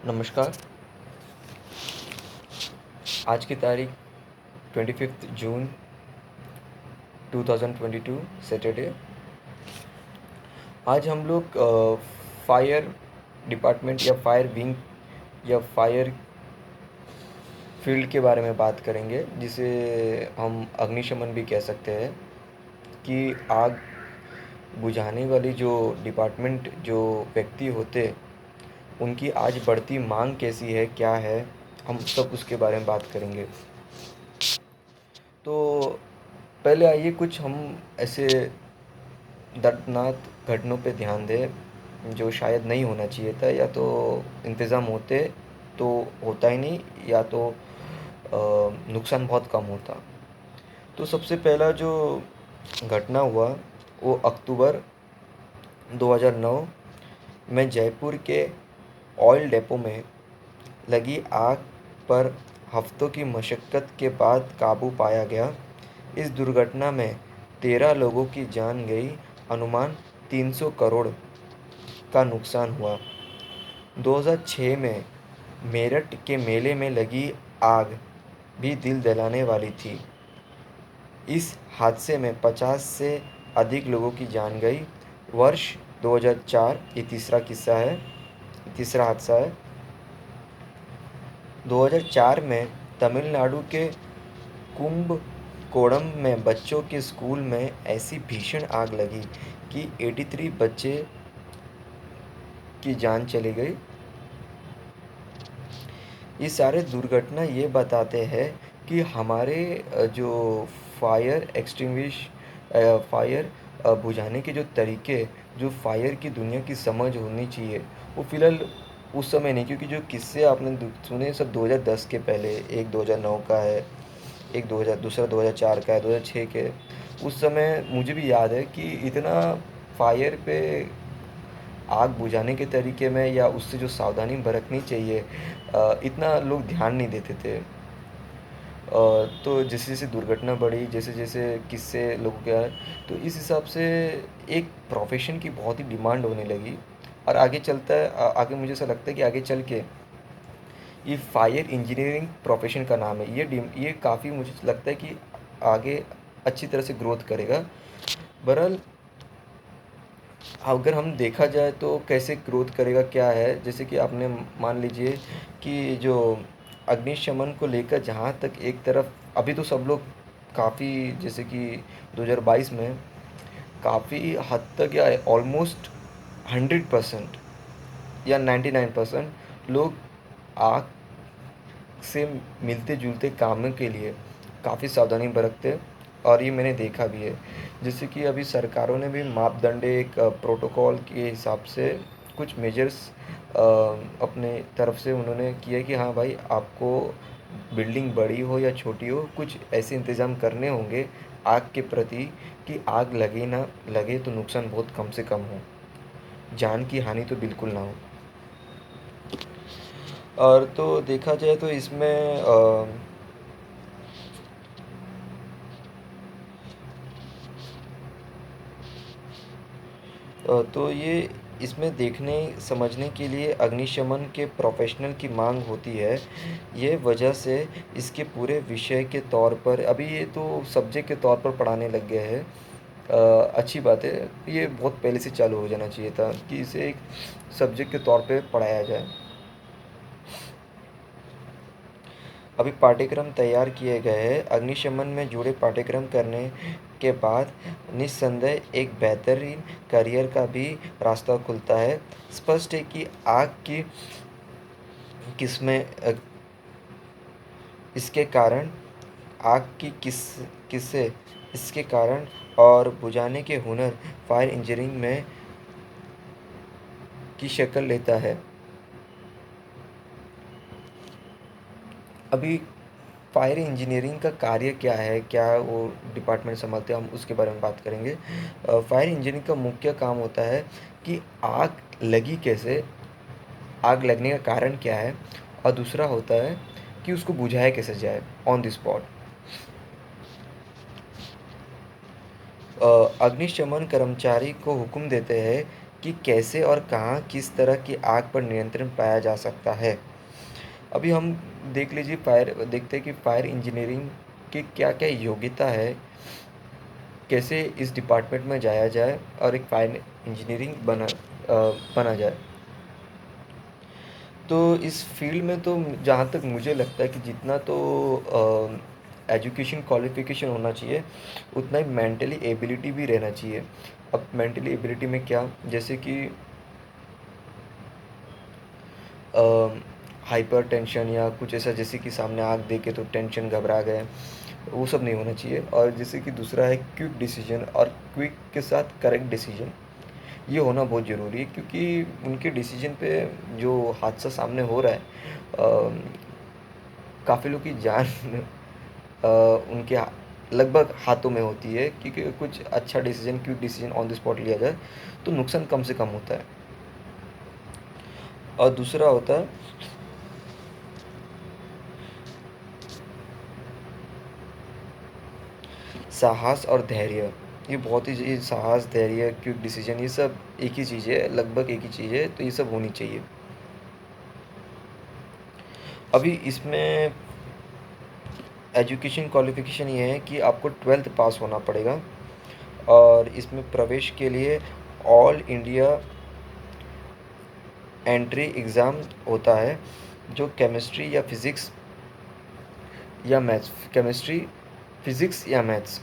नमस्कार। आज की तारीख 25 जून 2022 सैटरडे। आज हम लोग फायर डिपार्टमेंट या फायर विंग या फायर फील्ड के बारे में बात करेंगे, जिसे हम अग्निशमन भी कह सकते हैं। कि आग बुझाने वाली जो डिपार्टमेंट जो व्यक्ति होते, उनकी आज बढ़ती मांग कैसी है, क्या है, हम सब उसके बारे में बात करेंगे। तो पहले आइए कुछ हम ऐसे दर्दनाक घटनाओं पे ध्यान दें जो शायद नहीं होना चाहिए था, या तो इंतज़ाम होते तो होता ही नहीं, या तो नुकसान बहुत कम होता। तो सबसे पहला जो घटना हुआ वो अक्टूबर 2009 में जयपुर के ऑयल डिपो में लगी आग पर हफ्तों की मशक्क़त के बाद काबू पाया गया। इस दुर्घटना में 13 लोगों की जान गई। अनुमान 300 करोड़ का नुकसान हुआ। 2006 में मेरठ के मेले में लगी आग भी दिल दहलाने वाली थी। इस हादसे में 50 से अधिक लोगों की जान गई। वर्ष 2004 ये तीसरा हादसा है। 2004 में तमिलनाडु के कुंभकोणम में बच्चों के स्कूल में ऐसी भीषण आग लगी कि 83 बच्चे की जान चली गई। ये सारे दुर्घटना ये बताते हैं कि हमारे जो फायर एक्सटिंग्विश फायर बुझाने के जो तरीके, जो फायर की दुनिया की समझ होनी चाहिए, वो फ़िलहाल उस समय नहीं। क्योंकि जो किस्से आपने सुने सब 2010 के पहले, एक 2009 का है, एक 2000, दूसरा 2004 का है, 2006 के। उस समय मुझे भी याद है कि इतना फायर पे आग बुझाने के तरीके में या उससे जो सावधानी बरतनी चाहिए, इतना लोग ध्यान नहीं देते थे। तो जैसे जैसे दुर्घटना बढ़ी, जैसे जैसे किस्से लोगों के आए, तो इस हिसाब से एक प्रोफेशन की बहुत ही डिमांड होने लगी। और आगे चलता है, आगे मुझे ऐसा लगता है कि आगे चल के ये फायर इंजीनियरिंग प्रोफेशन का नाम है, ये काफ़ी मुझे लगता है कि आगे अच्छी तरह से ग्रोथ करेगा। बहरहाल अगर हम देखा जाए तो कैसे ग्रोथ करेगा, क्या है, जैसे कि आपने मान लीजिए कि जो अग्निशमन को लेकर जहाँ तक एक तरफ अभी तो सब लोग काफ़ी, जैसे कि 2022 में काफ़ी हद तक या ऑलमोस्ट 100% या 99% लोग आग से मिलते जुलते कामों के लिए काफ़ी सावधानी बरतते। और ये मैंने देखा भी है। जैसे कि अभी सरकारों ने भी मापदंड एक प्रोटोकॉल के हिसाब से कुछ मेजर्स अपने तरफ से उन्होंने किया कि हाँ भाई, आपको बिल्डिंग बड़ी हो या छोटी हो, कुछ ऐसे इंतज़ाम करने होंगे आग के प्रति कि आग लगे ना लगे तो नुकसान बहुत कम से कम हो, जान की हानि तो बिल्कुल ना हो। और तो देखा जाए तो इसमें तो ये इसमें देखने समझने के लिए अग्निशमन के प्रोफेशनल की मांग होती है। ये वजह से इसके पूरे विषय के तौर पर अभी ये तो सब्जेक्ट के तौर पर पढ़ाने लग गए हैं। अच्छी बात है। ये बहुत पहले से चालू हो जाना चाहिए था कि इसे एक सब्जेक्ट के तौर पे पढ़ाया जाए। अभी पाठ्यक्रम तैयार किए गए हैं। अग्निशमन में जुड़े पाठ्यक्रम करने के बाद निस्संदेह एक बेहतरीन करियर का भी रास्ता खुलता है। स्पष्ट है कि आग की किस्में इसके कारण आग की किस्से इसके कारण और बुझाने के हुनर फायर इंजीनियरिंग में की शक्ल लेता है। अभी फायर इंजीनियरिंग का कार्य क्या है, क्या वो डिपार्टमेंट संभालते हैं, हम उसके बारे में बात करेंगे। फायर इंजीनियरिंग का मुख्य काम होता है कि आग लगी कैसे, आग लगने का कारण क्या है, और दूसरा होता है कि उसको बुझाया कैसे जाए ऑन द स्पॉट। अग्निशमन कर्मचारी को हुक्म देते हैं कि कैसे और कहाँ किस तरह की आग पर नियंत्रण पाया जा सकता है। अभी हम देखते हैं कि फायर इंजीनियरिंग की क्या-क्या योग्यता है, कैसे इस डिपार्टमेंट में जाया जाए और एक फायर इंजीनियरिंग बना जाए। तो इस फ़ील्ड में तो जहाँ तक मुझे लगता है कि जितना तो एजुकेशन क्वालिफ़िकेशन होना चाहिए, उतना ही मेंटली एबिलिटी भी रहना चाहिए। अब मेंटली एबिलिटी में क्या? जैसे कि हाइपरटेंशन या कुछ ऐसा, जैसे कि सामने आग देखे तो टेंशन, घबरा गए, वो सब नहीं होना चाहिए। और जैसे कि दूसरा है क्विक डिसीजन, और क्विक के साथ करेक्ट डिसीजन, ये होना बहुत ज़रूरी है, क्योंकि उनके डिसीजन पे जो हादसा सामने हो रहा है, काफ़ी लोग की जान अ, उनके लगभग हाथों में होती है, क्योंकि कुछ अच्छा decision, quick decision on the spot लिया जाए तो नुकसान कम से कम होता है। और दूसरा होता है साहस और धैर्य। ये बहुत ही, ये साहस, धैर्य, क्विक डिसीजन, ये सब एक ही चीज़ है, लगभग एक ही चीज़ है, तो ये सब होनी चाहिए। अभी इसमें एजुकेशन क्वालिफ़िकेशन ये है कि आपको 12th पास होना पड़ेगा, और इसमें प्रवेश के लिए ऑल इंडिया एंट्री एग्ज़ाम होता है, जो केमिस्ट्री या फ़िज़िक्स या मैथ्स, केमिस्ट्री, फ़िज़िक्स या मैथ्स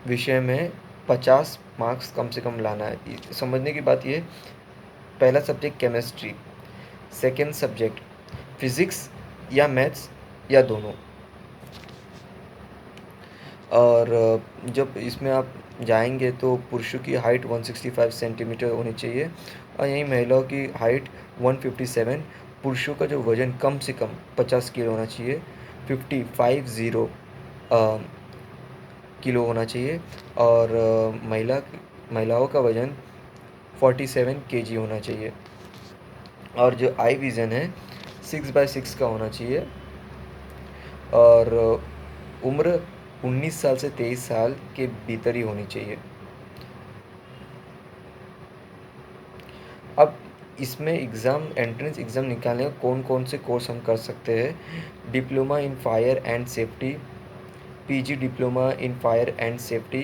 विषय में 50 मार्क्स कम से कम लाना है। समझने की बात ये, पहला subject chemistry, second subject physics या मैथ्स या दोनों। और जब इसमें आप जाएंगे तो पुरुषों की हाइट 165 सेंटीमीटर होनी चाहिए, और यहीं महिलाओं की हाइट 157। पुरुषों का जो वज़न कम से कम 50 किलो होना चाहिए, 50 किलो होना चाहिए। और महिलाओं का वज़न 47 केजी होना चाहिए। और जो आई विज़न है 6/6 का होना चाहिए। और उम्र 19 साल से 23 साल के भीतर ही होनी चाहिए। अब इसमें एंट्रेंस एग्ज़ाम निकालने का कौन-कौन से कोर्स हम कर सकते हैं? Diploma in fire and safety, PG diploma in fire and safety,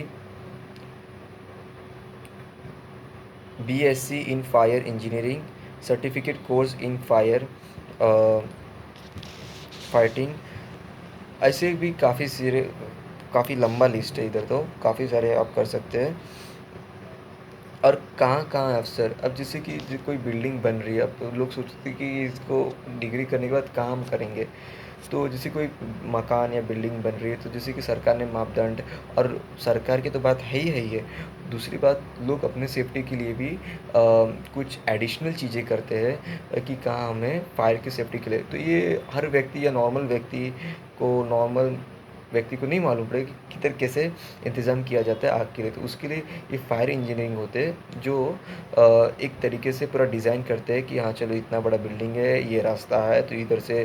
BSc in fire engineering, certificate course in fire fighting. ऐसे भी काफ़ी लंबा लिस्ट है, इधर तो काफ़ी सारे आप कर सकते हैं। और कहाँ-कहाँ है अवसर? अब जैसे कि जो कोई बिल्डिंग बन रही है, अब तो लोग सोचते हैं कि इसको डिग्री करने के बाद काम करेंगे। तो जैसे कोई मकान या बिल्डिंग बन रही है, तो जैसे कि सरकार ने मापदंड, और सरकार की तो बात है ही है। दूसरी बात, लोग अपने सेफ्टी के लिए भी कुछ एडिशनल चीज़ें करते हैं, कि कहाँ हमें फायर की सेफ्टी के लिए, तो ये हर व्यक्ति या नॉर्मल व्यक्ति को नहीं मालूम पड़ेगा कि किधर कैसे इंतज़ाम किया जाता है आग के लिए। तो उसके लिए ये फायर इंजीनियरिंग होते हैं, जो एक तरीके से पूरा डिज़ाइन करते हैं कि हाँ चलो, इतना बड़ा बिल्डिंग है, ये रास्ता है, तो इधर से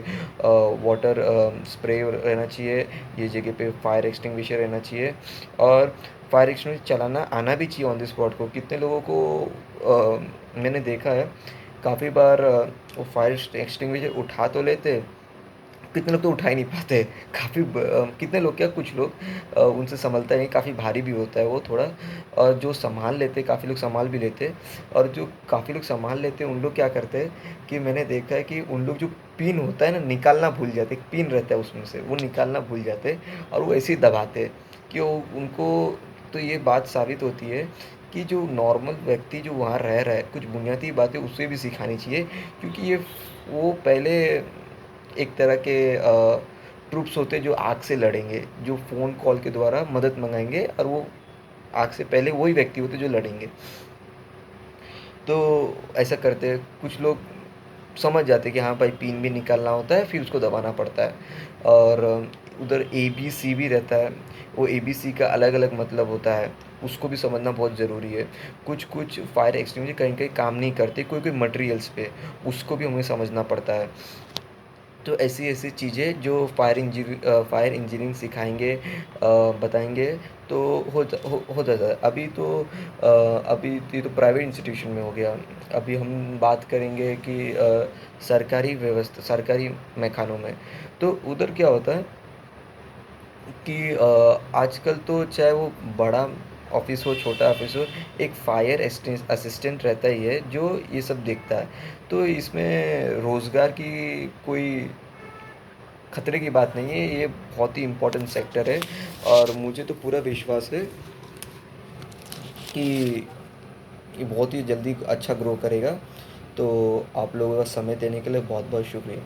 वाटर स्प्रे रहना चाहिए, ये जगह पे फायर एक्सटिंग्विशर रहना चाहिए, और फायर एक्सटिंग्विशर चलाना आना भी चाहिए ऑन द स्पॉट को। कितने लोगों को मैंने देखा है, काफ़ी बार वो फायर एक्सटिंग्विशर उठा तो लेते, कितने लोग तो उठा ही नहीं पाते। कितने लोग क्या, कुछ लोग उनसे सँभलता नहीं, काफ़ी भारी भी होता है वो थोड़ा। और जो सँभाल लेते, काफ़ी लोग सँभाल भी लेते, और जो काफ़ी लोग सँभाल लेते हैं, उन लोग क्या करते हैं कि मैंने देखा है कि उन लोग जो पिन होता है ना, निकालना भूल जाते। एक पिन रहता है उसमें से, वो निकालना भूल जाते, और वो ऐसे ही दबाते कि वो उनको, तो ये बात साबित होती है कि जो नॉर्मल व्यक्ति जो वहाँ रह रहा है, कुछ बुनियादी बातें उसे भी सिखानी चाहिए, क्योंकि ये वो पहले एक तरह के ट्रूप्स होते हैं जो आग से लड़ेंगे, जो फ़ोन कॉल के द्वारा मदद मँगाएँगे, और वो आग से पहले वही व्यक्ति होते हैं जो लड़ेंगे। तो ऐसा करते हैं, कुछ लोग समझ जाते हैं कि हाँ भाई, पिन भी निकालना होता है, फिर उसको दबाना पड़ता है। और उधर एबीसी भी रहता है, वो एबीसी का अलग-अलग मतलब होता है, उसको भी समझना बहुत ज़रूरी है। कुछ-कुछ फायर एक्सटिंग्विशर कहीं-कहीं काम नहीं करते, कोई-कोई मटेरियल्स पे, उसको भी हमें समझना पड़ता है। तो ऐसी-ऐसी चीज़ें जो फायर इंजीनियरिंग सिखाएँगे बताएँगे तो हो जाता है। अभी ये तो प्राइवेट इंस्टीट्यूशन में हो गया। अभी हम बात करेंगे कि सरकारी मैख़ानों में। तो उधर क्या होता है कि आजकल तो चाहे वो बड़ा ऑफ़िस हो, छोटा ऑफ़िस हो, एक फायर असिस्टेंट रहता ही है, जो ये सब देखता है। तो इसमें रोज़गार की कोई खतरे की बात नहीं है, ये बहुत ही इम्पोर्टेंट सेक्टर है और मुझे तो पूरा विश्वास है कि ये बहुत ही जल्दी अच्छा ग्रो करेगा। तो आप लोगों का समय देने के लिए बहुत-बहुत शुक्रिया।